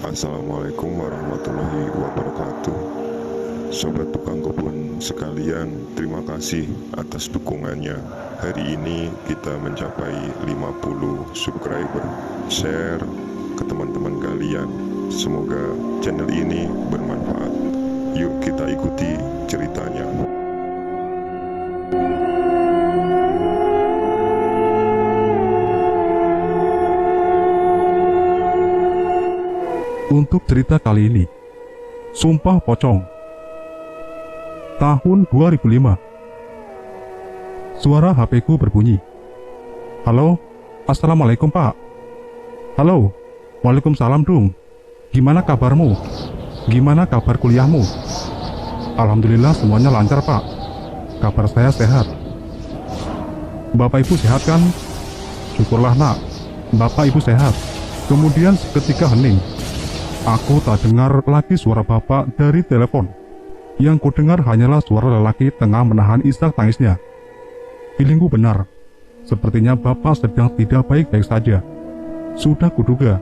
Assalamualaikum warahmatullahi wabarakatuh. Sobat tukang kebun sekalian, terima kasih atas dukungannya. Hari ini kita mencapai 50 subscriber. Share ke teman-teman kalian. Semoga channel ini bermanfaat. Yuk kita ikuti ceritanya. Untuk cerita kali ini, Sumpah Pocong. Tahun 2005. Suara HP-ku berbunyi. Halo, Assalamualaikum Pak. Halo, Waalaikumsalam Dung. Gimana kabarmu? Gimana kabar kuliahmu? Alhamdulillah semuanya lancar Pak. Kabar saya sehat. Bapak Ibu sehat kan? Syukurlah nak, Bapak Ibu sehat. Kemudian seketika hening. Aku tak dengar lagi suara bapak dari telepon. Yang kudengar hanyalah suara lelaki tengah menahan isak tangisnya. Feelingku benar. Sepertinya bapak sedang tidak baik-baik saja. Sudah kuduga.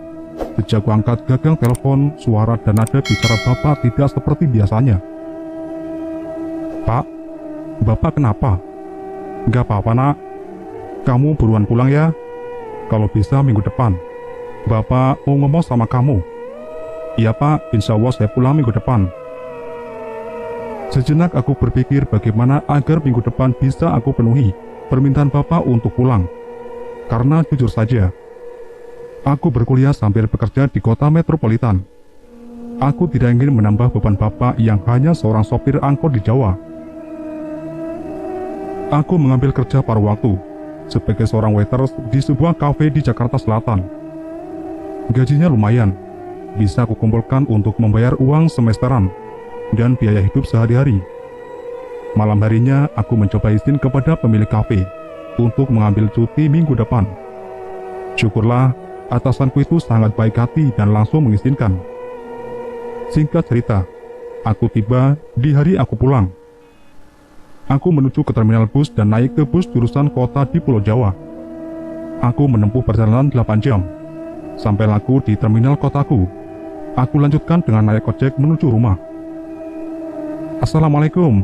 Sejak kuangkat gagang telepon, suara dan nada bicara bapak tidak seperti biasanya. Pak, bapak kenapa? Gak apa-apa nak. Kamu buruan pulang ya. Kalau bisa minggu depan. Bapak mau ngomong sama kamu. Iya Pak, insya Allah saya pulang minggu depan. Sejenak aku berpikir bagaimana agar minggu depan bisa aku penuhi permintaan Bapak untuk pulang. Karena jujur saja, aku berkuliah sambil bekerja di kota metropolitan. Aku tidak ingin menambah beban Bapak yang hanya seorang sopir angkot di Jawa. Aku mengambil kerja paruh waktu sebagai seorang waiters di sebuah kafe di Jakarta Selatan. Gajinya lumayan. Bisa kukumpulkan untuk membayar uang semesteran dan biaya hidup sehari-hari. Malam harinya aku mencoba izin kepada pemilik kafe untuk mengambil cuti minggu depan. Syukurlah atasanku itu sangat baik hati dan langsung mengizinkan. Singkat cerita, aku tiba di hari aku pulang. Aku menuju ke terminal bus dan naik ke bus jurusan kota di Pulau Jawa. Aku menempuh perjalanan 8 jam. Sampai laku di terminal kotaku. Aku lanjutkan dengan naik ojek menuju rumah. Assalamualaikum.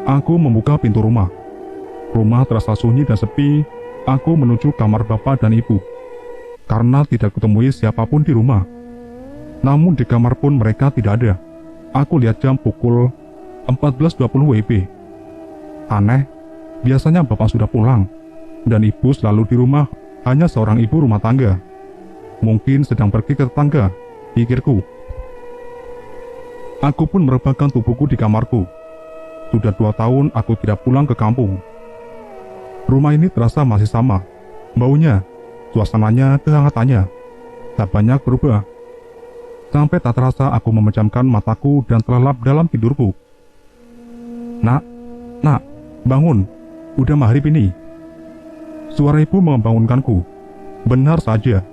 Aku membuka pintu rumah. Rumah terasa sunyi dan sepi. Aku menuju kamar bapak dan ibu. Karena tidak kutemui siapapun di rumah. Namun di kamar pun mereka tidak ada. Aku lihat jam pukul 14.20 WIB. Aneh, biasanya bapak sudah pulang. Dan ibu selalu di rumah, hanya seorang ibu rumah tangga. Mungkin sedang pergi ke tetangga, pikirku. Aku pun merebahkan tubuhku di kamarku. Sudah 2 tahun aku tidak pulang ke kampung. Rumah ini terasa masih sama. Baunya, suasananya, kehangatannya tak banyak berubah. Sampai tak terasa aku memejamkan mataku dan terlelap dalam tidurku. Nak, bangun. Udah maghrib ini. Suara ibu membangunkanku. Benar saja.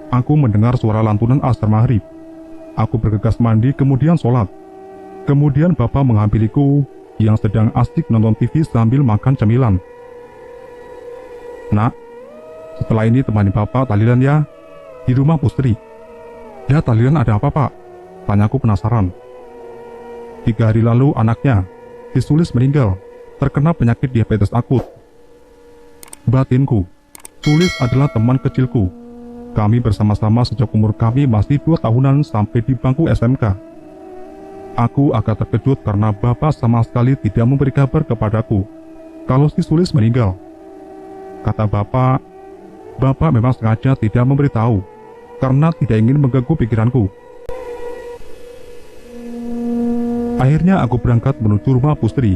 Aku mendengar suara lantunan azan maghrib. Aku bergegas mandi kemudian sholat. Kemudian bapak menghampiriku yang sedang asik nonton TV sambil makan cemilan. Nak, setelah ini temani bapak tahlilan ya. Di rumah Putri. Ya tahlilan ada apa pak? Tanyaku penasaran. 3 hari lalu anaknya, si Sulis meninggal. Terkena penyakit diabetes akut. Batinku, Sulis adalah teman kecilku. Kami bersama-sama sejak umur kami masih 2 tahunan sampai di bangku SMK. Aku agak terkejut karena bapak sama sekali tidak memberi kabar kepadaku kalau si Sulis meninggal. Kata bapak memang sengaja tidak memberitahu karena tidak ingin mengganggu pikiranku. Akhirnya aku berangkat menuju rumah Putri.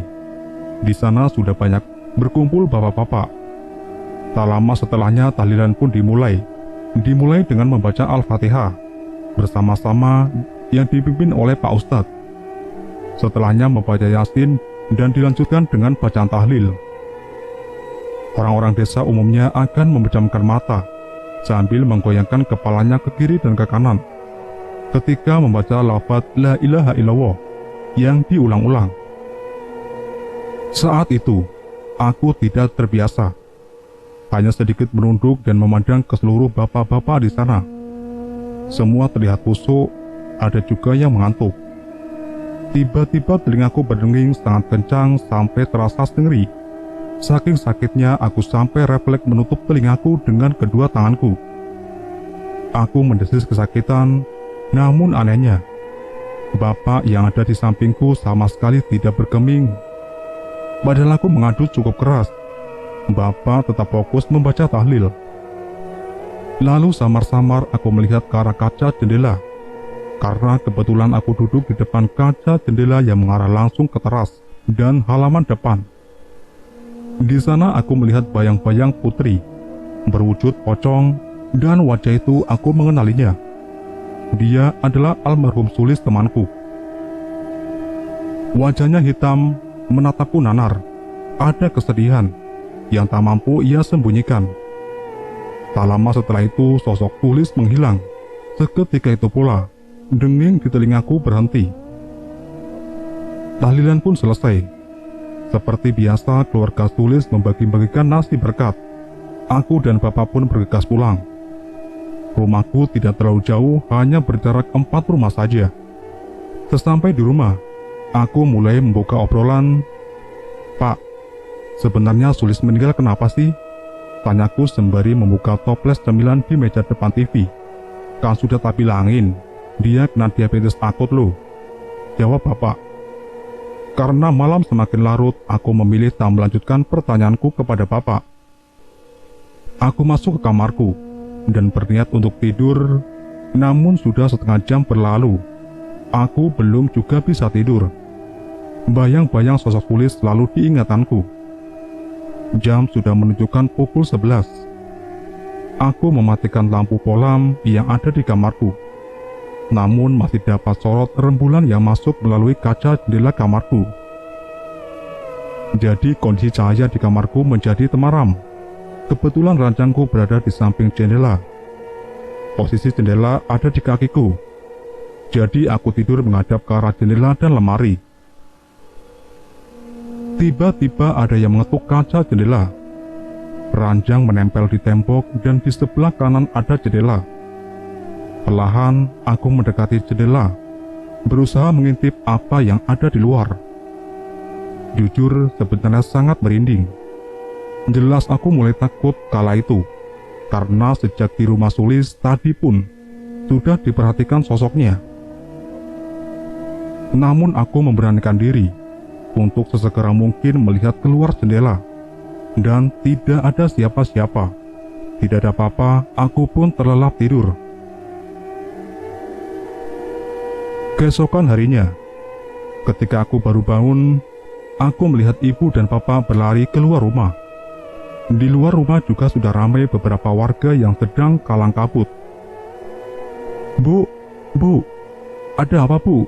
Di sana sudah banyak berkumpul bapak-bapak. Tak lama setelahnya tahlilan pun dimulai dengan membaca Al-Fatihah bersama-sama yang dipimpin oleh Pak Ustadz. Setelahnya membaca Yasin dan dilanjutkan dengan bacaan tahlil. Orang-orang desa umumnya akan memejamkan mata sambil menggoyangkan kepalanya ke kiri dan ke kanan ketika membaca lafaz La ilaha illallah yang diulang-ulang. Saat itu, aku tidak terbiasa. Hanya sedikit menunduk dan memandang ke seluruh bapak-bapak di sana. Semua terlihat busuk, ada juga yang mengantuk. Tiba-tiba telingaku berdenging sangat kencang sampai terasa sengri. Saking sakitnya aku sampai refleks menutup telingaku dengan kedua tanganku. Aku mendesis kesakitan, namun anehnya, bapak yang ada di sampingku sama sekali tidak bergeming. Padahal aku mengadu cukup keras, bapak tetap fokus membaca tahlil. Lalu samar-samar aku melihat ke arah kaca jendela, karena kebetulan aku duduk di depan kaca jendela yang mengarah langsung ke teras dan halaman depan. Di sana aku melihat bayang-bayang Putri, berwujud pocong, dan wajah itu aku mengenalinya. Dia adalah almarhum Sulis temanku. Wajahnya hitam, menatapku nanar. Ada kesedihan yang tak mampu ia sembunyikan. Tak lama setelah itu sosok Sulis menghilang. Seketika itu pula, denging di telingaku berhenti. Tahlilan pun selesai. Seperti biasa, keluarga Sulis membagi-bagikan nasi berkat. Aku dan bapak pun bergegas pulang. Rumahku tidak terlalu jauh, hanya berjarak 4 rumah saja. Sesampai di rumah, aku mulai membuka obrolan. "Pak, sebenarnya Sulis meninggal kenapa sih?" tanyaku sembari membuka toples cemilan di meja depan TV. "Kan sudah tak bilangin, dia kena diabetes akut loh," jawab bapak. Karena malam semakin larut, aku memilih tak melanjutkan pertanyaanku kepada bapak. Aku masuk ke kamarku dan berniat untuk tidur, namun sudah setengah jam berlalu. Aku belum juga bisa tidur. Bayang-bayang sosok Sulis selalu diingatanku. Jam sudah menunjukkan pukul 11. Aku mematikan lampu kolam yang ada di kamarku. Namun masih dapat sorot rembulan yang masuk melalui kaca jendela kamarku. Jadi kondisi cahaya di kamarku menjadi temaram. Kebetulan ranjangku berada di samping jendela. Posisi jendela ada di kakiku. Jadi aku tidur menghadap ke arah jendela dan lemari. Tiba-tiba ada yang mengetuk kaca jendela. Ranjang menempel di tembok dan di sebelah kanan ada jendela. Perlahan aku mendekati jendela, berusaha mengintip apa yang ada di luar. Jujur, sebenarnya sangat merinding. Jelas aku mulai takut kala itu, karena sejak di rumah Sulis tadi pun sudah diperhatikan sosoknya. Namun aku memberanikan diri untuk sesegera mungkin melihat keluar jendela, dan tidak ada siapa-siapa. Tidak ada apa-apa, aku pun terlelap tidur. Keesokan harinya, ketika aku baru bangun, aku melihat ibu dan papa berlari keluar rumah. Di luar rumah juga sudah ramai beberapa warga yang sedang kalang kabut. Bu, ada apa bu?"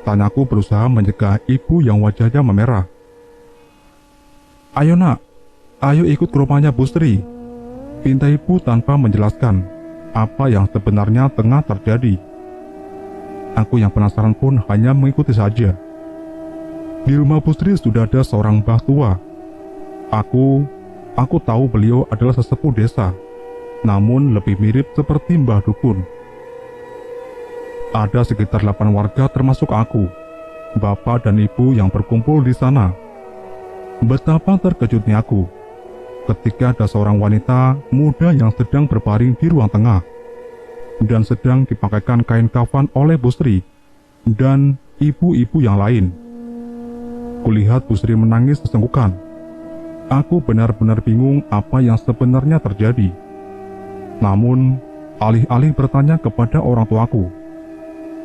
tanyaku berusaha mencegah ibu yang wajahnya memerah. "Ayo nak, ayo ikut ke rumahnya Bu Sri," pinta ibu tanpa menjelaskan apa yang sebenarnya tengah terjadi. Aku yang penasaran pun hanya mengikuti saja. Di rumah Bu Sri sudah ada seorang mbah tua. Aku tahu beliau adalah sesepuh desa, namun lebih mirip seperti Mbah Dukun. Ada sekitar 8 warga termasuk aku, bapak dan ibu yang berkumpul di sana. Betapa terkejutnya aku ketika ada seorang wanita muda yang sedang berbaring di ruang tengah dan sedang dipakaikan kain kafan oleh Bu Sri dan ibu-ibu yang lain. Kulihat Bu Sri menangis sesenggukan. Aku benar-benar bingung apa yang sebenarnya terjadi. Namun, alih-alih bertanya kepada orang tuaku,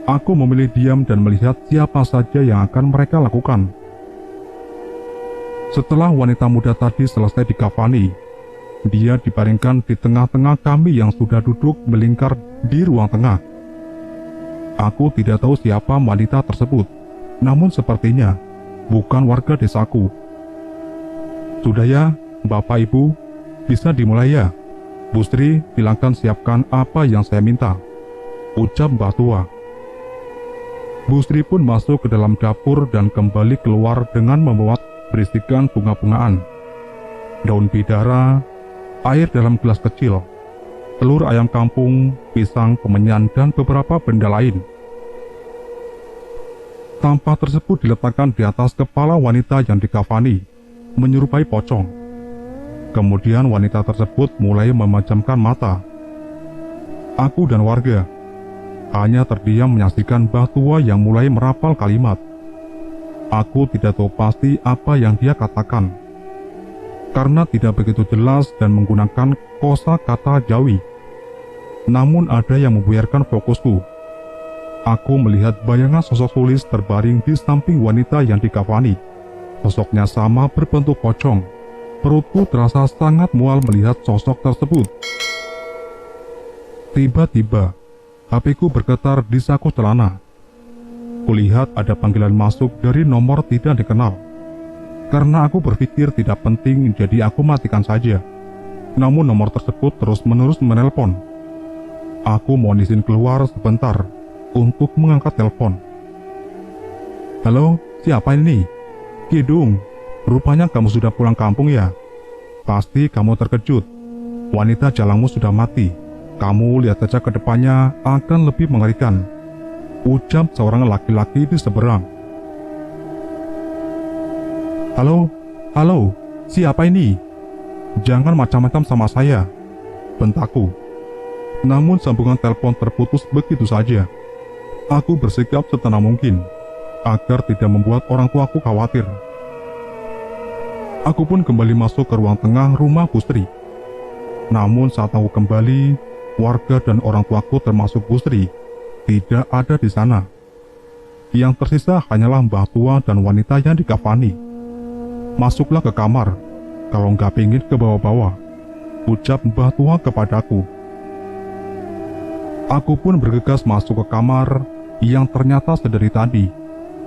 aku memilih diam dan melihat siapa saja yang akan mereka lakukan. Setelah wanita muda tadi selesai dikafani, dia dibaringkan di tengah-tengah kami yang sudah duduk melingkar di ruang tengah. Aku tidak tahu siapa wanita tersebut, namun sepertinya bukan warga desaku. "Sudah ya, Bapak Ibu, bisa dimulai ya. Bu Sri, silahkan siapkan apa yang saya minta," ucap Mbah Tua. Bu Sri pun masuk ke dalam dapur dan kembali keluar dengan membawa berisikan bunga-bungaan, daun bidara, air dalam gelas kecil, telur ayam kampung, pisang, kemenyan, dan beberapa benda lain. Tampah tersebut diletakkan di atas kepala wanita yang dikafani, menyerupai pocong. Kemudian wanita tersebut mulai memejamkan mata. Aku dan warga hanya terdiam menyaksikan Mbah Tua yang mulai merapal kalimat. Aku tidak tahu pasti apa yang dia katakan, karena tidak begitu jelas dan menggunakan kosakata Jawi. Namun ada yang membuyarkan fokusku. Aku melihat bayangan sosok Sulis terbaring di samping wanita yang dikafani. Sosoknya sama berbentuk pocong. Perutku terasa sangat mual melihat sosok tersebut. Tiba-tiba, HP-ku bergetar di saku celana. Kulihat ada panggilan masuk dari nomor tidak dikenal. Karena aku berpikir tidak penting, jadi aku matikan saja. Namun nomor tersebut terus-menerus menelpon. Aku mohon izin keluar sebentar untuk mengangkat telepon. Halo, siapa ini? Kidung, rupanya kamu sudah pulang kampung ya? Pasti kamu terkejut. Wanita jalangmu sudah mati. Kamu lihat saja ke depannya akan lebih mengerikan, ucap seorang laki-laki di seberang. Halo, halo, siapa ini? Jangan macam-macam sama saya, bentakku. Namun sambungan telepon terputus begitu saja. Aku bersikap setenang mungkin agar tidak membuat orang tuaku khawatir. Aku pun kembali masuk ke ruang tengah rumah Busri. Namun saat aku kembali, warga dan orang tuaku termasuk Busri tidak ada di sana. Yang tersisa hanyalah Mbah Tua dan wanita yang dikafani. Masuklah ke kamar, kalau nggak pingin ke bawah-bawah, ucap Mbah Tua kepadaku. Aku pun bergegas masuk ke kamar yang ternyata sedari tadi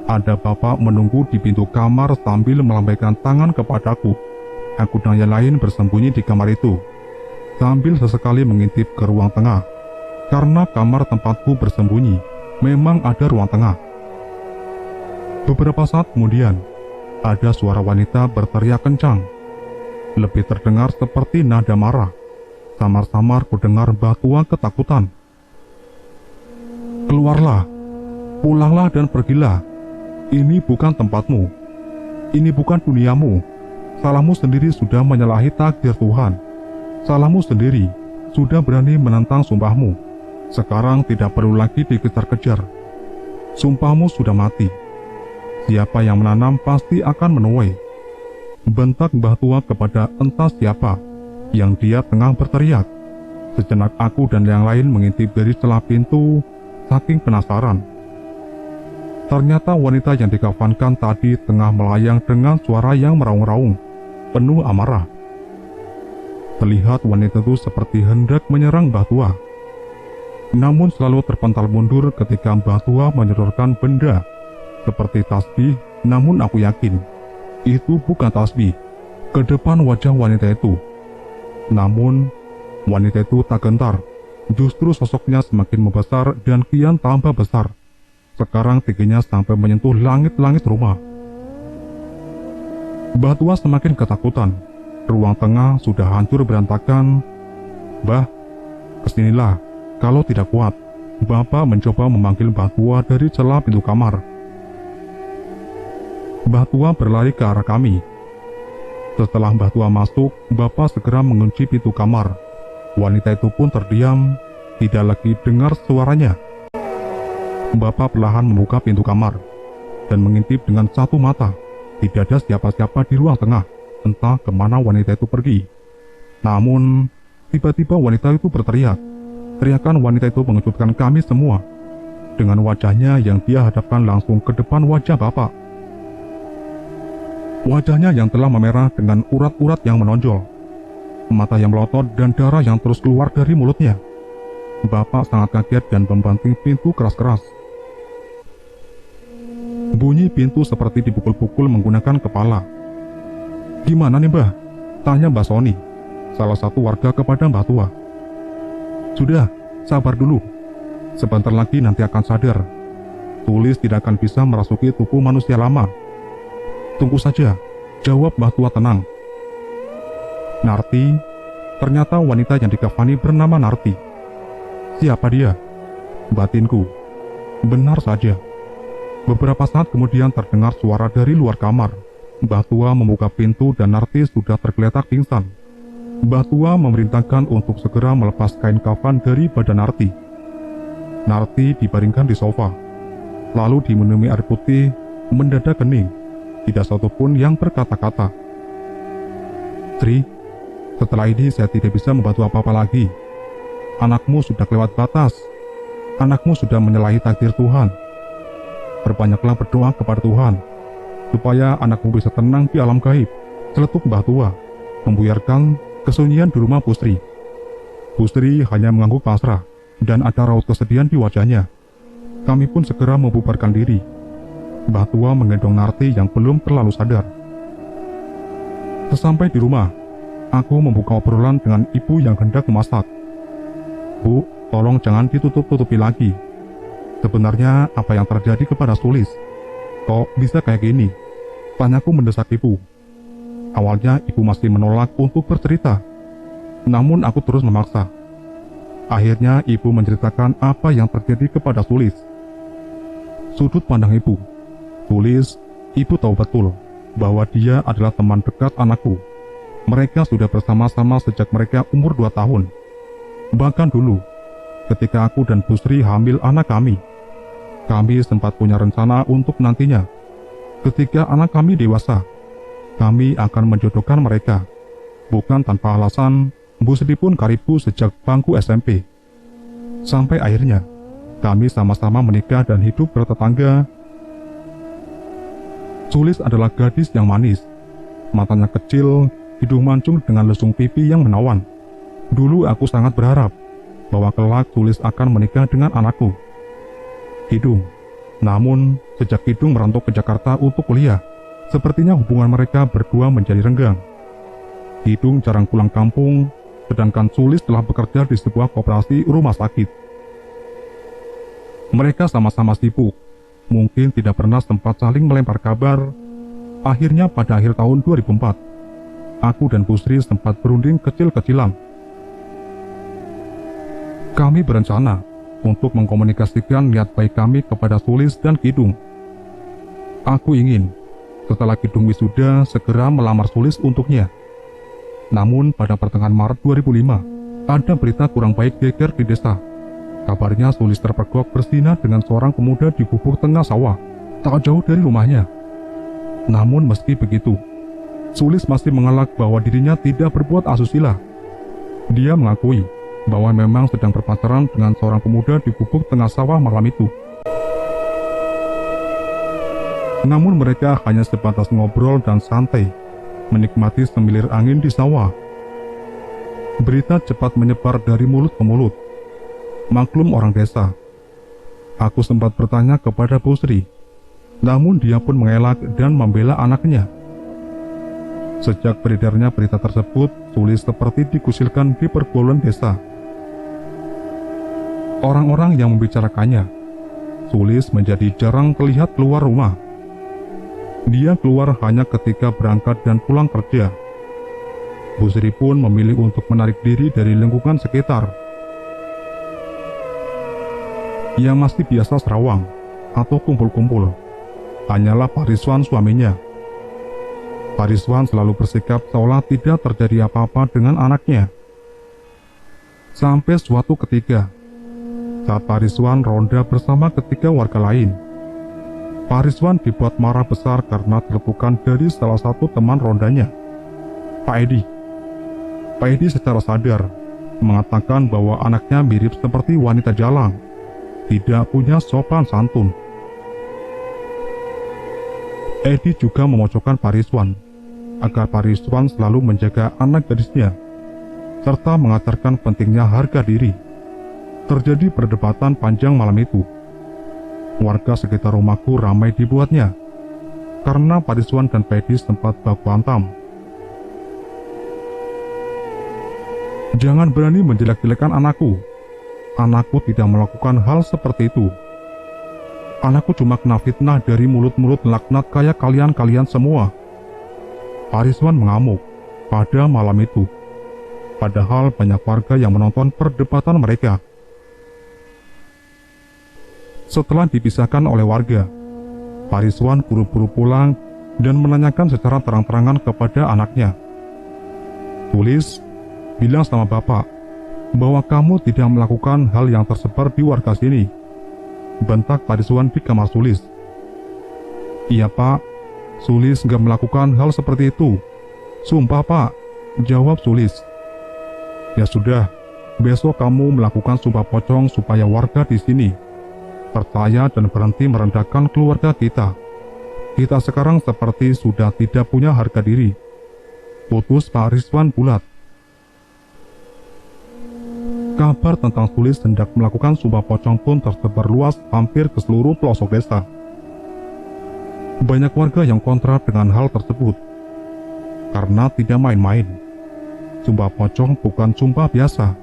ada bapak menunggu di pintu kamar sambil melambaikan tangan kepadaku. Aku dan yang lain bersembunyi di kamar itu, sambil sesekali mengintip ke ruang tengah. Karena kamar tempatku bersembunyi memang ada ruang tengah. Beberapa saat kemudian, ada suara wanita berteriak kencang. Lebih terdengar seperti nada marah. Samar-samar kudengar Mbah Tua ketakutan. Keluarlah, pulanglah dan pergilah. Ini bukan tempatmu. Ini bukan duniamu. Salahmu sendiri sudah menyalahi takdir Tuhan. Salahmu sendiri sudah berani menentang sumpahmu. Sekarang tidak perlu lagi dikejar-kejar. Sumpahmu sudah mati. Siapa yang menanam pasti akan menuai. Bentak Mbah Tua kepada entah siapa yang dia tengah berteriak. Sejenak aku dan yang lain mengintip dari celah pintu, saking penasaran. Ternyata wanita yang dikafankan tadi tengah melayang dengan suara yang meraung-raung, penuh amarah. Terlihat wanita itu seperti hendak menyerang Mbah Tua, namun selalu terpental mundur ketika Mbah Tua menyodorkan benda seperti tasbih. Namun aku yakin itu bukan tasbih ke depan wajah wanita itu. Namun wanita itu tak gentar, justru sosoknya semakin membesar dan kian tambah besar. Sekarang tingginya sampai menyentuh langit-langit rumah. Mbah Tua semakin ketakutan. Ruang tengah sudah hancur berantakan. Mbah, kesinilah. Kalau tidak kuat, Bapak mencoba memanggil Mbah Tua dari celah pintu kamar. Mbah Tua berlari ke arah kami. Setelah Mbah Tua masuk, Bapak segera mengunci pintu kamar. Wanita itu pun terdiam, tidak lagi dengar suaranya. Bapak perlahan membuka pintu kamar dan mengintip dengan satu mata. Tidak ada siapa-siapa di ruang tengah, entah kemana wanita itu pergi. Namun, tiba-tiba wanita itu berteriak. Teriakan wanita itu mengejutkan kami semua. Dengan wajahnya yang dia hadapkan langsung ke depan wajah Bapak. Wajahnya yang telah memerah dengan urat-urat yang menonjol, mata yang melotot dan darah yang terus keluar dari mulutnya. Bapak sangat kaget dan membanting pintu keras-keras. Bunyi pintu seperti dipukul-pukul menggunakan kepala. Gimana nih Mbah? Tanya Mbah Soni, salah satu warga kepada Mbah Tua. Sudah, sabar dulu. Sebentar lagi nanti akan sadar. Sulis tidak akan bisa merasuki tubuh manusia lama. Tunggu saja, jawab Mbah Tua tenang. Narti, ternyata wanita yang dikafani bernama Narti. Siapa dia? Batinku. Benar saja. Beberapa saat kemudian terdengar suara dari luar kamar. Mbah Tua membuka pintu dan Narti sudah tergeletak pingsan. Mbah Tua memerintahkan untuk segera melepas kain kafan dari badan Narti. Narti dibaringkan di sofa, lalu diminumi air putih, mendadak kening. Tidak satupun yang berkata-kata. Sri, setelah ini saya tidak bisa membantu apa-apa lagi. Anakmu sudah kelewat batas. Anakmu sudah menyalahi takdir Tuhan. Berbanyaklah berdoa kepada Tuhan, supaya anakmu bisa tenang di alam gaib. Celetuk Mbah Tua, membuyarkan kesunyian di rumah Pusri. Pusri hanya mengangguk pasrah, dan ada raut kesedihan di wajahnya. Kami pun segera membubarkan diri. Mbah Tua menggendong Narti yang belum terlalu sadar. Sesampai di rumah, aku membuka obrolan dengan ibu yang hendak memasak. Bu, tolong jangan ditutup-tutupi lagi. Sebenarnya apa yang terjadi kepada Sulis? Kok bisa kayak gini? Tanyaku mendesak ibu. Awalnya ibu masih menolak untuk bercerita, namun aku terus memaksa. Akhirnya ibu menceritakan apa yang terjadi kepada Sulis. Sudut pandang ibu. Sulis, ibu tahu betul bahwa dia adalah teman dekat anakku. Mereka sudah bersama-sama sejak mereka umur 2 tahun. Bahkan dulu, ketika aku dan Bu Sri hamil anak kami sempat punya rencana untuk nantinya. Ketika anak kami dewasa, kami akan menjodohkan mereka. Bukan tanpa alasan, Bu Sri pun karibu sejak bangku SMP. Sampai akhirnya, kami sama-sama menikah dan hidup bertetangga. Sulis adalah gadis yang manis. Matanya kecil, hidung mancung dengan lesung pipi yang menawan. Dulu aku sangat berharap bahwa kelak Sulis akan menikah dengan anakku, Kidung. Namun, sejak Kidung merantau ke Jakarta untuk kuliah, sepertinya hubungan mereka berdua menjadi renggang. Kidung jarang pulang kampung, sedangkan Sulis telah bekerja di sebuah koperasi rumah sakit. Mereka sama-sama sibuk, mungkin tidak pernah sempat saling melempar kabar. Akhirnya pada akhir tahun 2004, aku dan Bu Sri sempat berunding kecil-kecilan. Kami berencana untuk mengkomunikasikan niat baik kami kepada Sulis dan Kidung. Aku ingin, setelah Kidung wisuda, segera melamar Sulis untuknya. Namun pada pertengahan Maret 2005, ada berita kurang baik geger di desa. Kabarnya Sulis terpergok berzina dengan seorang pemuda di gubuk tengah sawah, tak jauh dari rumahnya. Namun meski begitu, Sulis masih mengelak bahwa dirinya tidak berbuat asusila. Dia mengakui bahwa memang sedang berpacaran dengan seorang pemuda di gubuk tengah sawah malam itu. Namun mereka hanya sebatas ngobrol dan santai, menikmati semilir angin di sawah. Berita cepat menyebar dari mulut ke mulut. Maklum orang desa. Aku sempat bertanya kepada Bu Sri, namun dia pun mengelak dan membela anaknya. Sejak beredarnya berita tersebut, Sulis seperti dikucilkan di pergaulan desa. Orang-orang yang membicarakannya, Sulis menjadi jarang terlihat keluar rumah. Dia keluar hanya ketika berangkat dan pulang kerja. Bu Sri pun memilih untuk menarik diri dari lingkungan sekitar. Yang masih biasa serawang atau kumpul-kumpul hanyalah Pak Rizwan suaminya. Pak Rizwan selalu bersikap seolah tidak terjadi apa-apa dengan anaknya. Sampai suatu ketika, saat Pak Rizwan ronda bersama ketiga warga lain, Pak Rizwan dibuat marah besar karena terlepukan dari salah satu teman rondanya, Pak Edi. Pak Edi secara sadar mengatakan bahwa anaknya mirip seperti wanita jalang, tidak punya sopan santun. Edi juga memojokkan Pak Rizwan agar Pak Rizwan selalu menjaga anak gadisnya, serta mengajarkan pentingnya harga diri. Terjadi perdebatan panjang malam itu. Warga sekitar rumahku ramai dibuatnya, karena Pak Rizwan dan Pak Edi sempat baku hantam. Jangan berani menjelek-jelekan anakku. Anakku tidak melakukan hal seperti itu. Anakku cuma kena fitnah dari mulut-mulut laknat kayak kalian-kalian semua. Pak Rizwan mengamuk pada malam itu. Padahal banyak warga yang menonton perdebatan mereka. Setelah dipisahkan oleh warga, Pak Rizwan buru-buru pulang dan menanyakan secara terang-terangan kepada anaknya. "Sulis, bilang sama bapak bahwa kamu tidak melakukan hal yang tersebar di warga sini," bentak Pak Rizwan di kamar Sulis. "Iya pak, Sulis nggak melakukan hal seperti itu. Sumpah pak," jawab Sulis. "Ya sudah, besok kamu melakukan sumpah pocong supaya warga di sini percaya dan berhenti merendahkan keluarga kita. Kita sekarang seperti sudah tidak punya harga diri," putus Pak Rizwan bulat. Kabar tentang Sulis hendak melakukan sumpah pocong pun tersebar luas hampir ke seluruh pelosok desa. Banyak warga yang kontra dengan hal tersebut. Karena tidak main-main, sumpah pocong bukan sumpah biasa.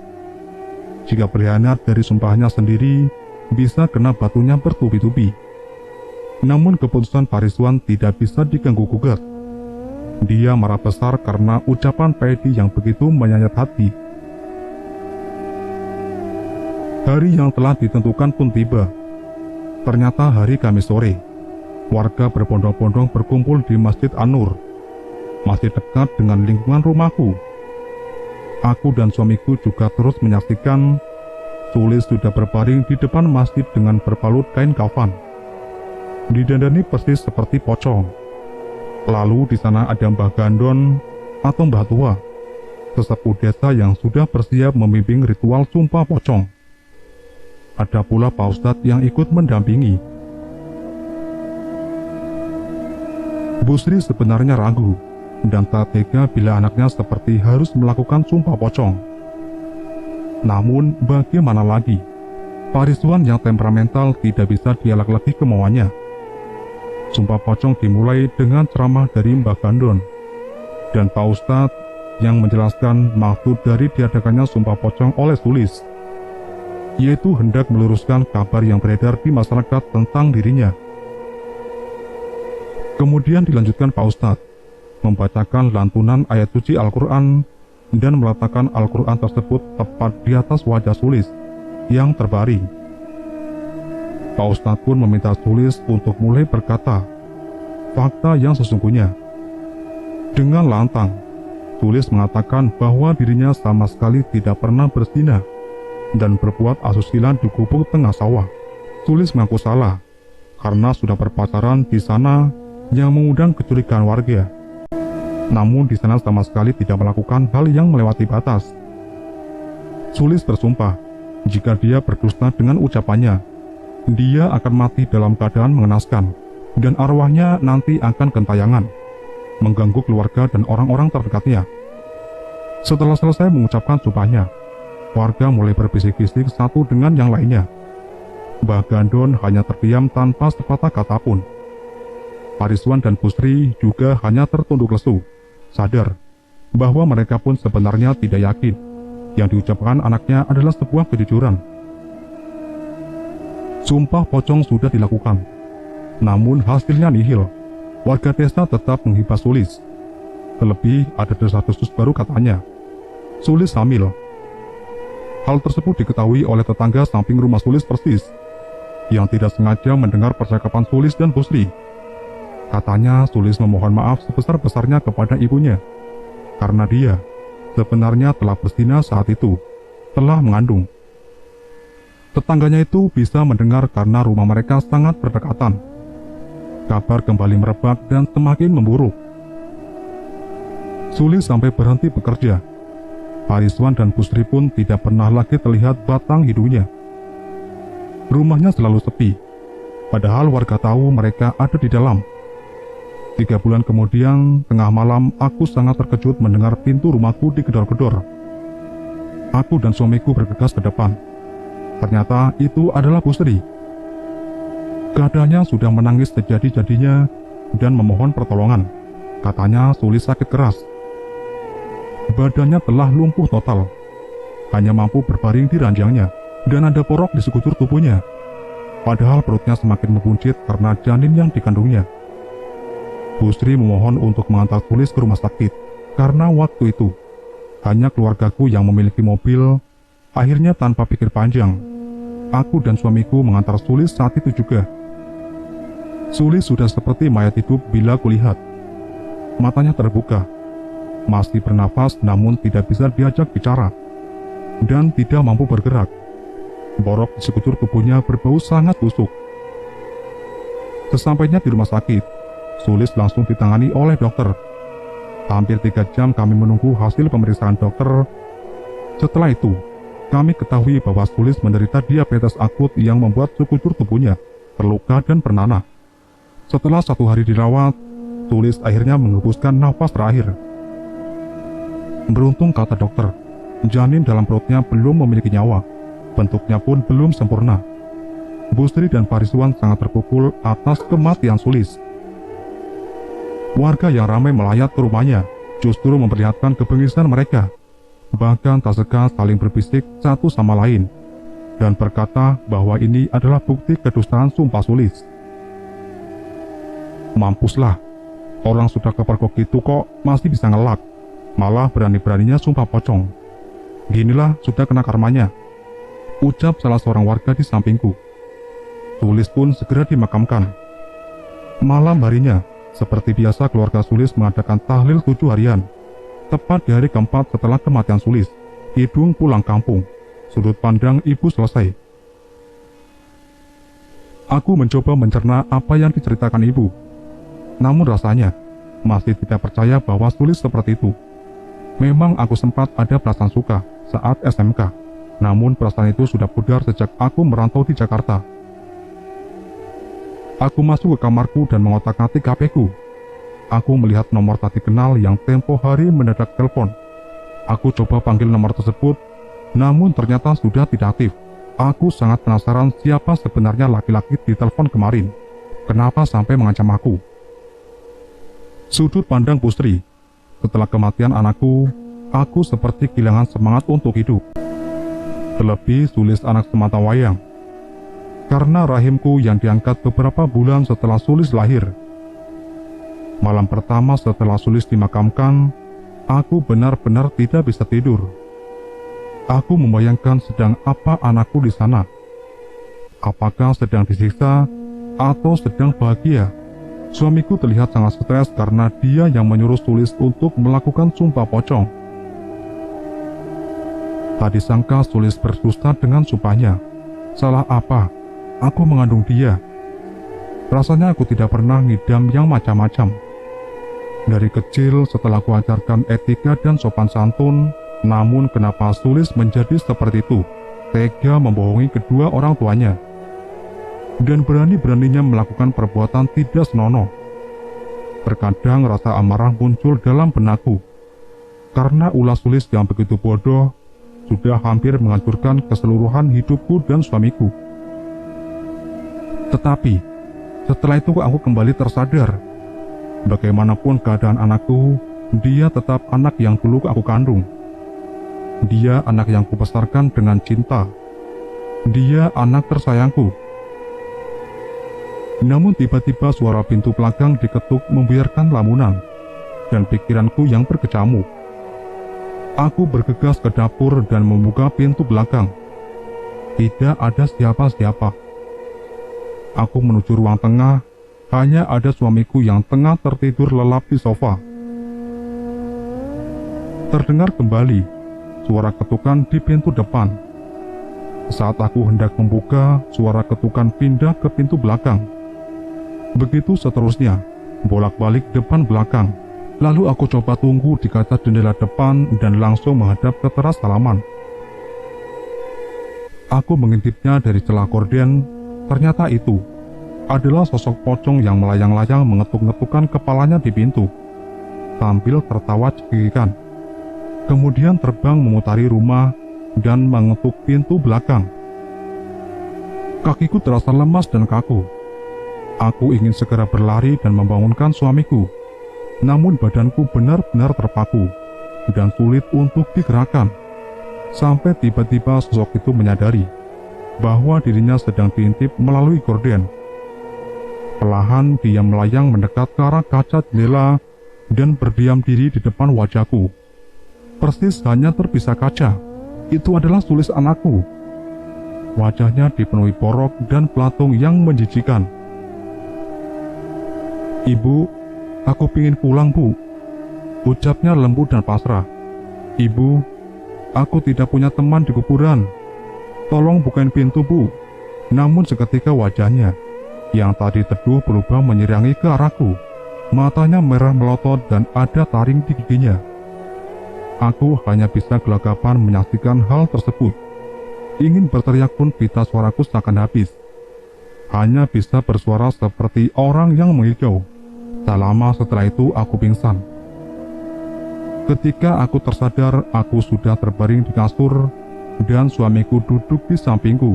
Jika berkhianat dari sumpahnya sendiri, bisa kena batunya bertubi-tubi. Namun keputusan Pak Rizwan tidak bisa diganggu-gugat. Dia marah besar karena ucapan Pak Edi yang begitu menyayat hati. Hari yang telah ditentukan pun tiba. Ternyata hari Kamis sore. Warga berbondong-bondong berkumpul di Masjid An-Nur, masih dekat dengan lingkungan rumahku. Aku dan suamiku juga terus menyaksikan Sulis sudah berbaring di depan masjid dengan berbalut kain kafan, didandani persis seperti pocong. Lalu di sana ada Mbah Gandon atau Mbah Tua, sesepuh desa yang sudah bersiap membimbing ritual sumpah pocong. Ada pula Pak Ustadz yang ikut mendampingi. Bu Sri sebenarnya ragu dan tak tega bila anaknya seperti harus melakukan sumpah pocong. Namun bagaimana lagi, Pak Rizwan yang temperamental tidak bisa dielak lagi kemauannya. Sumpah pocong dimulai dengan ceramah dari Mbah Gandon dan Pak Ustadz yang menjelaskan maksud dari diadakannya sumpah pocong oleh Sulis, yaitu hendak meluruskan kabar yang beredar di masyarakat tentang dirinya. Kemudian dilanjutkan Pak Ustadz membacakan lantunan ayat suci Al-Quran dan meletakkan Al-Quran tersebut tepat di atas wajah Sulis yang terbaring. Pak Ustadz pun meminta Sulis untuk mulai berkata fakta yang sesungguhnya. Dengan lantang, Sulis mengatakan bahwa dirinya sama sekali tidak pernah berzina dan berbuat asusila di gubuk tengah sawah. Sulis mengaku salah karena sudah berpacaran di sana yang mengundang kecurigaan warga. Namun di sana sama sekali tidak melakukan hal yang melewati batas. Sulis bersumpah jika dia berdusta dengan ucapannya, dia akan mati dalam keadaan mengenaskan dan arwahnya nanti akan gentayangan, mengganggu keluarga dan orang-orang terdekatnya. Setelah selesai mengucapkan sumpahnya, warga mulai berbisik-bisik satu dengan yang lainnya. Mbah Gandon hanya terdiam tanpa sepatah kata pun. Pak Rizwan dan Bu Sri juga hanya tertunduk lesu, sadar bahwa mereka pun sebenarnya tidak yakin yang diucapkan anaknya adalah sebuah kejujuran. Sumpah pocong sudah dilakukan, namun hasilnya nihil. Warga desa tetap menghibah Sulis. Terlebih ada desas-desus baru katanya, Sulis hamil. Hal tersebut diketahui oleh tetangga samping rumah Sulis persis, yang tidak sengaja mendengar percakapan Sulis dan Bu Sri. Katanya Sulis memohon maaf sebesar-besarnya kepada ibunya, karena dia sebenarnya telah berzina saat itu, telah mengandung. Tetangganya itu bisa mendengar karena rumah mereka sangat berdekatan. Kabar kembali merebak dan semakin memburuk. Sulis sampai berhenti bekerja. Pak Rizwan dan Bu Sri pun tidak pernah lagi terlihat batang hidungnya. Rumahnya selalu sepi, padahal warga tahu mereka ada di dalam. 3 bulan kemudian, tengah malam, aku sangat terkejut mendengar pintu rumahku digedor-gedor. Aku dan suamiku bergegas ke depan. Ternyata itu adalah Bu Sri. Keadaannya sudah menangis sejadi-jadinya dan memohon pertolongan. Katanya Sulis sakit keras. Badannya telah lumpuh total. Hanya mampu berbaring di ranjangnya dan ada porok di sekujur tubuhnya. Padahal perutnya semakin membuncit karena janin yang dikandungnya. Bu Sri memohon untuk mengantar Sulis ke rumah sakit karena waktu itu hanya keluargaku yang memiliki mobil. Akhirnya tanpa pikir panjang, aku dan suamiku mengantar Sulis saat itu juga. Sulis sudah seperti mayat hidup bila kulihat. Matanya terbuka, masih bernafas namun tidak bisa diajak bicara, dan tidak mampu bergerak. Borok di sekujur tubuhnya berbau sangat busuk. Sesampainya di rumah sakit, Sulis langsung ditangani oleh dokter. Hampir 3 jam kami menunggu hasil pemeriksaan dokter. Setelah itu, kami ketahui bahwa Sulis menderita diabetes akut yang membuat sekujur tubuhnya terluka dan bernanah. Setelah 1 hari dirawat, Sulis akhirnya menghembuskan nafas terakhir. Beruntung, kata dokter, janin dalam perutnya belum memiliki nyawa. Bentuknya pun belum sempurna. Bu Sri dan Pak Rizwan sangat terpukul atas kematian Sulis. Warga yang ramai melayat ke rumahnya justru memperlihatkan kebengisan mereka. Bahkan tak segan saling berbisik satu sama lain dan berkata bahwa ini adalah bukti kedustaan sumpah Sulis. Mampuslah, orang sudah kepergok gitu kok masih bisa ngelak, malah berani-beraninya sumpah pocong. Ginilah sudah kena karmanya, ucap salah seorang warga di sampingku. Sulis pun segera dimakamkan. Malam harinya, seperti biasa keluarga Sulis mengadakan tahlil 7 harian. Tepat di hari keempat setelah kematian Sulis, Idung pulang kampung. Sudut pandang ibu selesai. Aku mencoba mencerna apa yang diceritakan ibu. Namun rasanya masih tidak percaya bahwa Sulis seperti itu. Memang aku sempat ada perasaan suka saat SMK. Namun perasaan itu sudah pudar sejak aku merantau di Jakarta. Aku masuk ke kamarku dan mengotak-atik HP-ku. Aku melihat nomor tak dikenal yang tempo hari mendadak telepon. Aku coba panggil nomor tersebut, namun ternyata sudah tidak aktif. Aku sangat penasaran siapa sebenarnya laki-laki di telepon kemarin. Kenapa sampai mengancam aku? Sudut pandang Bu Sri. Setelah kematian anakku, aku seperti kehilangan semangat untuk hidup. Terlebih Sulis anak sematawayang. Karena rahimku yang diangkat beberapa bulan setelah Sulis lahir. Malam pertama setelah Sulis dimakamkan, aku benar-benar tidak bisa tidur. Aku membayangkan sedang apa anakku di sana. Apakah sedang disiksa atau sedang bahagia? Suamiku terlihat sangat stres karena dia yang menyuruh Sulis untuk melakukan sumpah pocong. Tak disangka Sulis berdusta dengan sumpahnya. Salah apa? Aku mengandung dia. Rasanya aku tidak pernah ngidam yang macam-macam. Dari kecil setelah kuajarkan etika dan sopan santun, namun kenapa Sulis menjadi seperti itu? Tega membohongi kedua orang tuanya. Dan berani-beraninya melakukan perbuatan tidak senonoh. Terkadang rasa amarah muncul dalam benakku. Karena ulah Sulis yang begitu bodoh, sudah hampir menghancurkan keseluruhan hidupku dan suamiku. Tetapi, setelah itu aku kembali tersadar. Bagaimanapun keadaan anakku, dia tetap anak yang dulu aku kandung. Dia anak yang kubesarkan dengan cinta. Dia anak tersayangku. Namun tiba-tiba suara pintu belakang diketuk membiarkan lamunan, dan pikiranku yang berkecamuk. Aku bergegas ke dapur dan membuka pintu belakang. Tidak ada siapa-siapa. Aku menuju ruang tengah. Hanya ada suamiku yang tengah tertidur lelap di sofa. Terdengar kembali suara ketukan di pintu depan. Saat aku hendak membuka, suara ketukan pindah ke pintu belakang. Begitu seterusnya, bolak-balik depan belakang. Lalu aku coba tunggu di kaca jendela depan dan langsung menghadap ke teras halaman. Aku mengintipnya dari celah gorden. Ternyata itu adalah sosok pocong yang melayang-layang mengetuk-ngetukkan kepalanya di pintu, sambil tertawa cekikikan. Kemudian terbang memutari rumah dan mengetuk pintu belakang. Kakiku terasa lemas dan kaku. Aku ingin segera berlari dan membangunkan suamiku, namun badanku benar-benar terpaku dan sulit untuk digerakkan. Sampai tiba-tiba sosok itu menyadari bahwa dirinya sedang diintip melalui gorden. Perlahan dia melayang mendekat ke arah kaca jendela dan berdiam diri di depan wajahku. Persis hanya terpisah kaca. Itu adalah Sulis anakku. Wajahnya dipenuhi borok dan pelatung yang menjijikan. "Ibu, aku pingin pulang, Bu," ucapnya lembut dan pasrah. "Ibu, aku tidak punya teman di kuburan. Tolong bukain pintu, Bu." Namun seketika wajahnya yang tadi teduh berubah menyerangi ke arahku. Matanya merah melotot dan ada taring di giginya. Aku hanya bisa gelagapan menyaksikan hal tersebut. Ingin berteriak pun pita suaraku seakan habis. Hanya bisa bersuara seperti orang yang mengigau. Tak lama setelah itu aku pingsan. Ketika aku tersadar, aku sudah terbaring di kasur dan suamiku duduk di sampingku.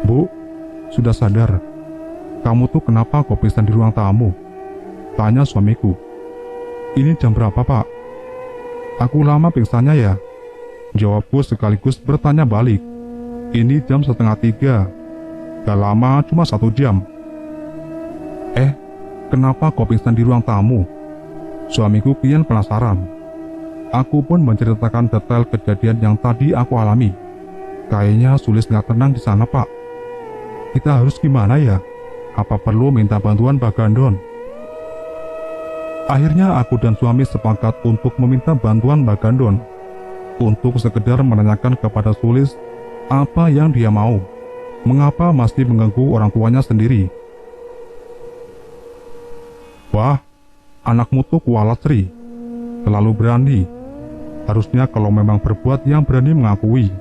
"Bu, sudah sadar? Kamu tuh kenapa kok pingsan di ruang tamu?" tanya suamiku. "Ini jam berapa, Pak?" "Aku lama pingsannya ya?" jawabku sekaligus bertanya balik. "Ini jam 2:30. Gak lama, cuma 1 jam. Kenapa kau pingsan di ruang tamu?" Suamiku kian penasaran. Aku pun menceritakan detail kejadian yang tadi aku alami. "Kayaknya Sulis gak tenang di sana, Pak. Kita harus gimana ya? Apa perlu minta bantuan Bagandon?" Akhirnya aku dan suami sepakat untuk meminta bantuan Bagandon untuk sekedar menanyakan kepada Sulis apa yang dia mau. Mengapa masih mengganggu orang tuanya sendiri? "Wah, anakmu tuh kualat, Sri. Terlalu berani. Harusnya kalau memang berbuat yang berani mengakui.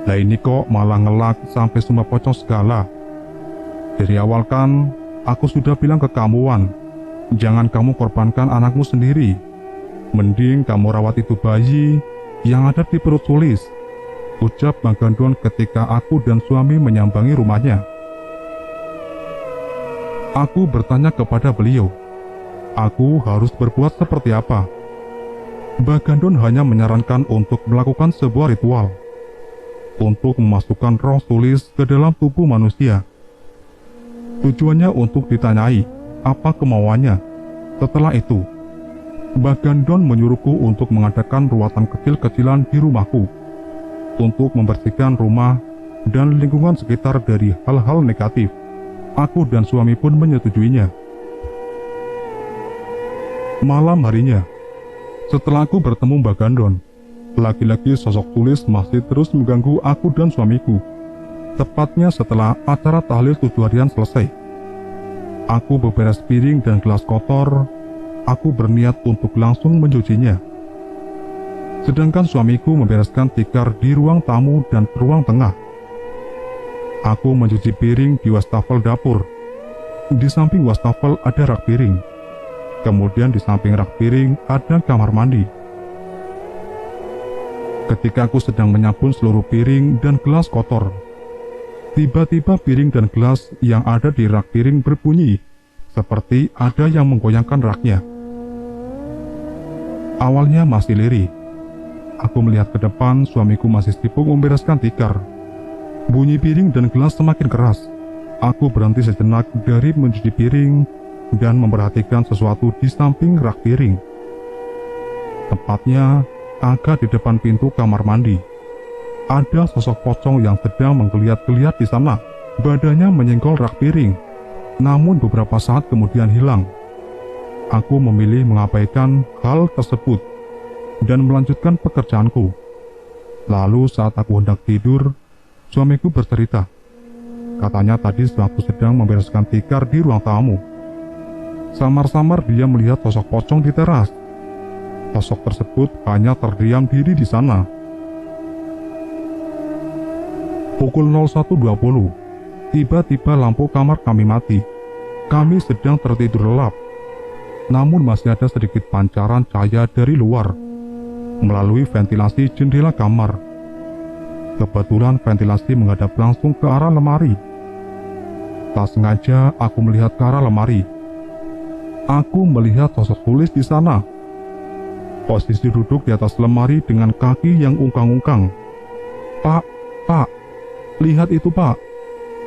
Lah ini kok malah ngelak sampai sumpah pocong segala. Dari awal kan aku sudah bilang ke kamu, Wan, jangan kamu korbankan anakmu sendiri. Mending kamu rawat itu bayi yang ada di perut Sulis," ucap Bagandon ketika aku dan suami menyambangi rumahnya. Aku bertanya kepada beliau, aku harus berbuat seperti apa? Bagandon hanya menyarankan untuk melakukan sebuah ritual untuk memasukkan roh Sulis ke dalam tubuh manusia. Tujuannya untuk ditanyai apa kemauannya. Setelah itu, Bagandon menyuruhku untuk mengadakan ruatan kecil-kecilan di rumahku untuk membersihkan rumah dan lingkungan sekitar dari hal-hal negatif. Aku dan suami pun menyetujuinya. Malam harinya, setelah aku bertemu Bagandon, laki-laki sosok Sulis masih terus mengganggu aku dan suamiku. Tepatnya setelah acara tahlil 7 harian selesai, aku beberes piring dan gelas kotor. Aku berniat untuk langsung mencucinya. Sedangkan suamiku membereskan tikar di ruang tamu dan ruang tengah. Aku mencuci piring di wastafel dapur. Di samping wastafel ada rak piring. Kemudian di samping rak piring ada kamar mandi. Ketika aku sedang menyapu seluruh piring dan gelas kotor, tiba-tiba piring dan gelas yang ada di rak piring berbunyi seperti ada yang menggoyangkan raknya. Awalnya masih lirih. Aku melihat ke depan, suamiku masih sibuk membereskan tikar. Bunyi piring dan gelas semakin keras. Aku berhenti sejenak dari mencuci piring dan memperhatikan sesuatu di samping rak piring. Tepatnya agak di depan pintu kamar mandi. Ada sosok pocong yang sedang menggeliat-geliat di sana. Badannya menyenggol rak piring, namun beberapa saat kemudian hilang. Aku memilih mengabaikan hal tersebut dan melanjutkan pekerjaanku. Lalu saat aku hendak tidur, suamiku bercerita. Katanya tadi waktu sedang membereskan tikar di ruang tamu, samar-samar dia melihat sosok pocong di teras. Sosok tersebut hanya terdiam diri di sana. Pukul 01.20, tiba-tiba lampu kamar kami mati. Kami sedang tertidur lelap, namun masih ada sedikit pancaran cahaya dari luar melalui ventilasi jendela kamar. Kebetulan ventilasi menghadap langsung ke arah lemari. Tak sengaja aku melihat ke arah lemari. Aku melihat sosok Sulis di sana. Posisi duduk di atas lemari dengan kaki yang ungkang-ungkang. Pak, lihat itu, Pak,"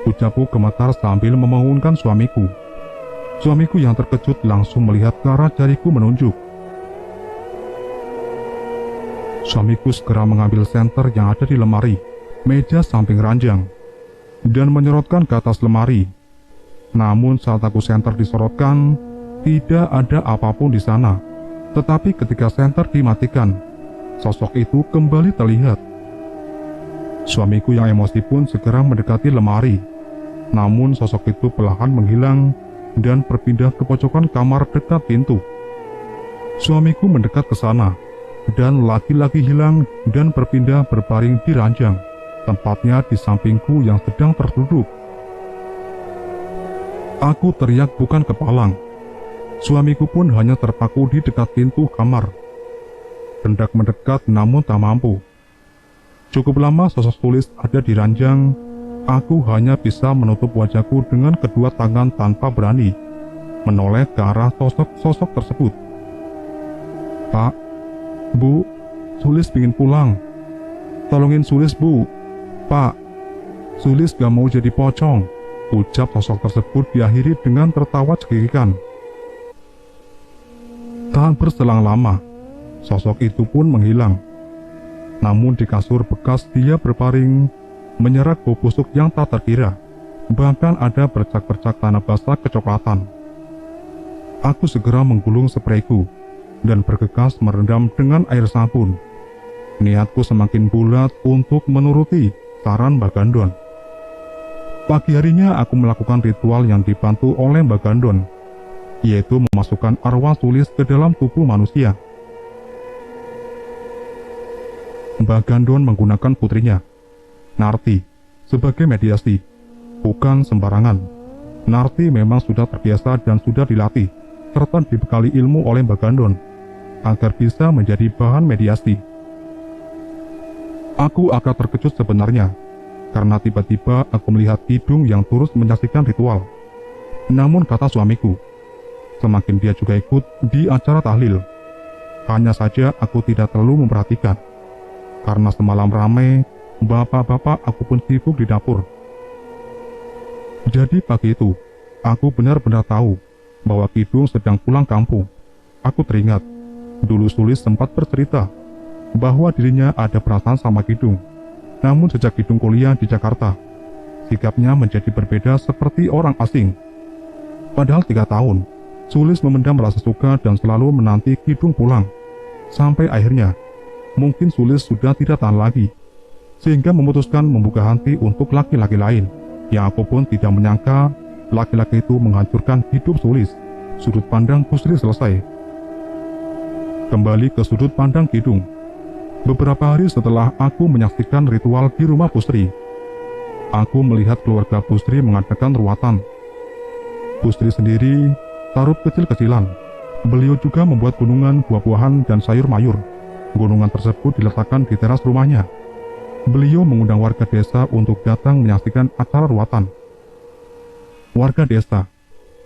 ucapku gemetar sambil membangunkan suamiku. Suamiku yang terkejut langsung melihat ke arah jariku menunjuk. Suamiku segera mengambil senter yang ada di lemari, meja samping ranjang, dan menyorotkan ke atas lemari. Namun saat aku senter disorotkan, tidak ada apapun di sana. Tetapi ketika senter dimatikan, sosok itu kembali terlihat. Suamiku yang emosi pun segera mendekati lemari. Namun sosok itu perlahan menghilang dan berpindah ke pojokan kamar dekat pintu. Suamiku mendekat ke sana, dan lagi-lagi hilang dan berpindah berbaring di ranjang, tempatnya di sampingku yang sedang terduduk. Aku teriak bukan kepalang. Suamiku pun hanya terpaku di dekat pintu kamar. Hendak mendekat namun tak mampu. Cukup lama sosok Sulis ada di ranjang, aku hanya bisa menutup wajahku dengan kedua tangan tanpa berani menoleh ke arah sosok tersebut. Pak, Bu, Sulis ingin pulang. Tolongin Sulis, Bu. Pak, Sulis gak mau jadi pocong, ucap sosok tersebut diakhiri dengan tertawa cekikikan. Tak berselang lama, sosok itu pun menghilang. Namun di kasur bekas dia berbaring, menyerap bau busuk yang tak terkira. Bahkan ada bercak-bercak tanah basah kecoklatan. Aku segera menggulung sprayku dan bergegas merendam dengan air sabun. Niatku semakin bulat untuk menuruti saran Mbak Gandon. Pagi harinya aku melakukan ritual yang dibantu oleh Mbak Gandon, yaitu memasukkan arwah Sulis ke dalam tubuh manusia. Mbak Gandon menggunakan putrinya, Narti, sebagai mediasi, bukan sembarangan. Narti memang sudah terbiasa dan sudah dilatih, serta dibekali ilmu oleh Mbak Gandon, agar bisa menjadi bahan mediasi. Aku agak terkejut sebenarnya, karena tiba-tiba aku melihat Kidung yang terus menyaksikan ritual. Namun kata suamiku, semakin dia juga ikut di acara tahlil. Hanya saja aku tidak terlalu memperhatikan, karena semalam ramai, bapak-bapak aku pun sibuk di dapur. Jadi pagi itu, aku benar-benar tahu bahwa Kidung sedang pulang kampung. Aku teringat, dulu Sulis sempat bercerita bahwa dirinya ada perasaan sama Kidung. Namun sejak Kidung kuliah di Jakarta, sikapnya menjadi berbeda seperti orang asing. Padahal 3 tahun, Sulis memendam rasa suka dan selalu menanti Kidung pulang. Sampai akhirnya, mungkin Sulis sudah tidak tahan lagi, sehingga memutuskan membuka hati untuk laki-laki lain. Yang aku pun tidak menyangka laki-laki itu menghancurkan hidup Sulis. Sudut pandang Busri selesai. Kembali ke sudut pandang Kidung. Beberapa hari setelah aku menyaksikan ritual di rumah Busri, aku melihat keluarga Busri mengadakan ruatan. Busri sendiri taruh kecil-kecilan. Beliau juga membuat gunungan buah-buahan dan sayur mayur. Gunungan tersebut diletakkan di teras rumahnya. Beliau mengundang warga desa untuk datang menyaksikan acara ruatan. Warga desa,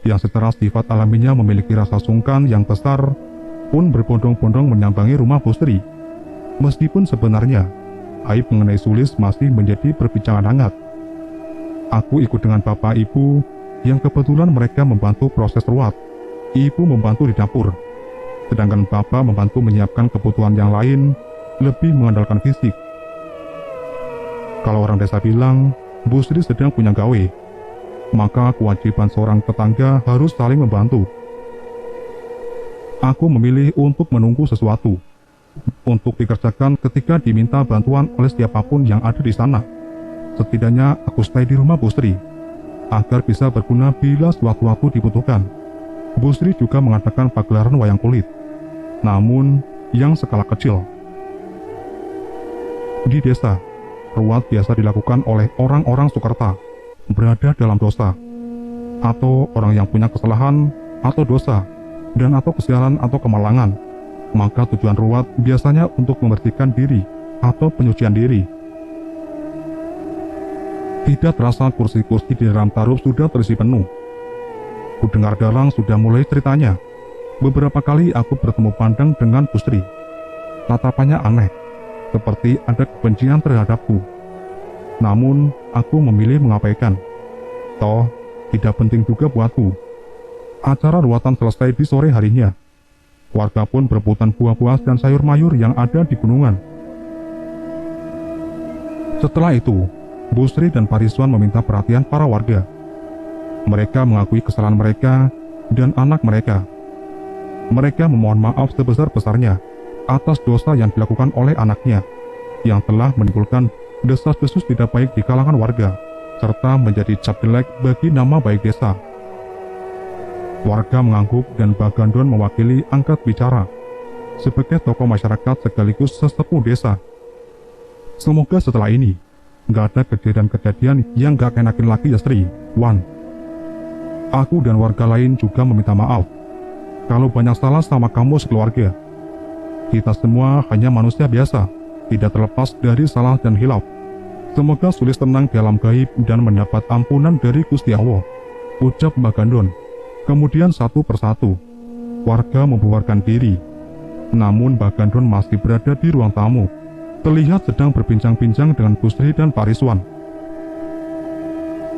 yang secara sifat alaminya memiliki rasa sungkan yang besar, pun berbondong-bondong menyambangi rumah Busri. Meskipun sebenarnya, aib mengenai Sulis masih menjadi perbincangan hangat. Aku ikut dengan bapak ibu, yang kebetulan mereka membantu proses ruat. Ibu membantu di dapur, sedangkan bapak membantu menyiapkan kebutuhan yang lain, lebih mengandalkan fisik. Kalau orang desa bilang, Busri sedang punya gawe, maka kewajiban seorang tetangga harus saling membantu. Aku memilih untuk menunggu sesuatu, untuk dikerjakan ketika diminta bantuan oleh siapapun yang ada di sana. Setidaknya aku stay di rumah Busri, agar bisa berguna bila sewaktu-waktu dibutuhkan. Busri juga mengadakan pagelaran wayang kulit, namun yang skala kecil. Di desa, ruat biasa dilakukan oleh orang-orang Sukerta, berada dalam dosa, atau orang yang punya kesalahan atau dosa, dan atau kesialan atau kemalangan. Maka tujuan ruat biasanya untuk membersihkan diri atau penyucian diri. Tidak terasa kursi-kursi di dalam taruh sudah terisi penuh. Kudengar Dalang sudah mulai ceritanya. Beberapa kali aku bertemu pandang dengan Busri. Tatapannya aneh, seperti ada kebencian terhadapku. Namun, aku memilih mengabaikan. Toh, tidak penting juga buatku. Acara ruatan selesai di sore harinya. Warga pun berebutan buah-buah dan sayur mayur yang ada di gunungan. Setelah itu, Busri dan Pariswan meminta perhatian para warga. Mereka mengakui kesalahan mereka dan anak mereka. Mereka memohon maaf sebesar-besarnya atas dosa yang dilakukan oleh anaknya, yang telah menimbulkan desas-desus tidak baik di kalangan warga, serta menjadi cap jelek bagi nama baik desa. Warga mengangguk dan Bagandon mewakili angkat bicara sebagai tokoh masyarakat sekaligus sesepuh desa. Semoga setelah ini nggak ada kejadian-kejadian yang nggak enakin lagi ya Sri, Wan. Aku dan warga lain juga meminta maaf kalau banyak salah sama kamu sekeluarga. Kita semua hanya manusia biasa, tidak terlepas dari salah dan hilaf. Semoga Sulis tenang di alam gaib dan mendapat ampunan dari Gusti Allah, ucap Bagandon. Kemudian satu persatu, warga membubarkan diri. Namun Bagandon masih berada di ruang tamu, terlihat sedang berbincang-bincang dengan Busri dan Pak Rizwan.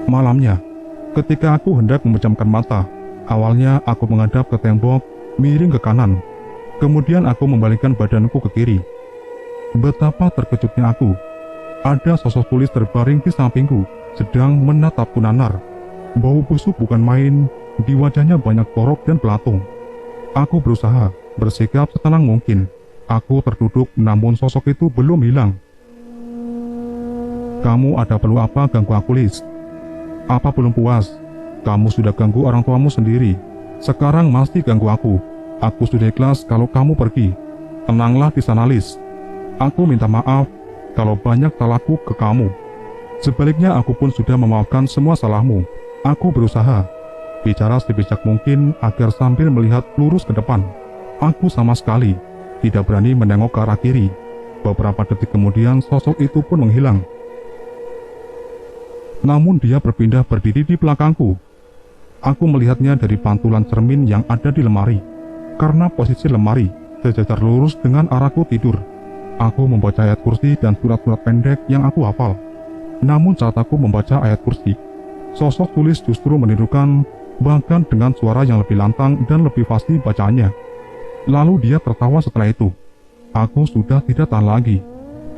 Malamnya, ketika aku hendak memejamkan mata, awalnya aku menghadap ke tembok, miring ke kanan. Kemudian aku membalikkan badanku ke kiri. Betapa terkejutnya aku. Ada sosok Sulis terbaring di sampingku, sedang menatapku nanar. Bau busuk bukan main, di wajahnya banyak borok dan belatung. Aku berusaha bersikap setenang mungkin. Aku terduduk, namun sosok itu belum hilang. Kamu ada perlu apa ganggu aku, Lis? Apa belum puas? Kamu sudah ganggu orang tuamu sendiri. Sekarang masih ganggu aku. Aku sudah ikhlas kalau kamu pergi. Tenanglah di sana, Lis. Aku minta maaf kalau banyak salahku ke kamu. Sebaliknya aku pun sudah memaafkan semua salahmu. Aku berusaha bicara sebijak mungkin agar sambil melihat lurus ke depan. Aku sama sekali tidak berani menengok ke arah kiri. Beberapa detik kemudian sosok itu pun menghilang. Namun dia berpindah berdiri di belakangku. Aku melihatnya dari pantulan cermin yang ada di lemari. Karena posisi lemari sejajar lurus dengan arahku tidur, aku membaca ayat kursi dan surat-surat pendek yang aku hafal. Namun saat aku membaca ayat kursi, sosok Sulis justru menirukan, bahkan dengan suara yang lebih lantang dan lebih fasih bacaannya. Lalu dia tertawa setelah itu. Aku sudah tidak tahan lagi.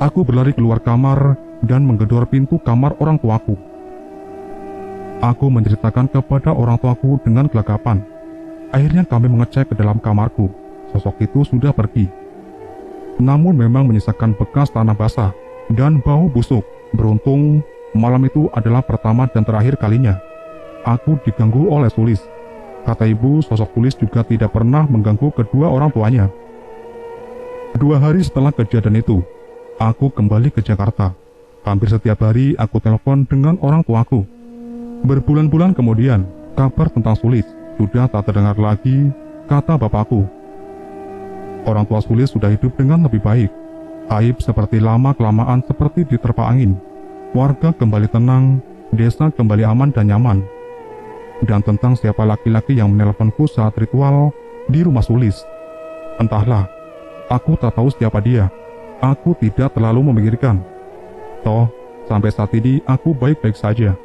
Aku berlari keluar kamar dan menggedor pintu kamar orang tuaku. Aku menceritakan kepada orang tuaku dengan gelagapan. Akhirnya kami mengecek ke dalam kamarku. Sosok itu sudah pergi. Namun memang menyisakan bekas tanah basah dan bau busuk. Beruntung malam itu adalah pertama dan terakhir kalinya aku diganggu oleh Sulis. Kata ibu, sosok Sulis juga tidak pernah mengganggu kedua orang tuanya. 2 hari setelah kejadian itu, aku kembali ke Jakarta. Hampir setiap hari aku telepon dengan orang tuaku. Berbulan-bulan kemudian, kabar tentang Sulis sudah tak terdengar lagi, kata bapakku. Orang tua Sulis sudah hidup dengan lebih baik. Aib seperti lama-kelamaan seperti diterpa angin. Warga kembali tenang, desa kembali aman dan nyaman. Dan tentang siapa laki-laki yang menelponku saat ritual di rumah Sulis, entahlah, aku tak tahu siapa dia. Aku tidak terlalu memikirkan. Toh, sampai saat ini aku baik-baik saja.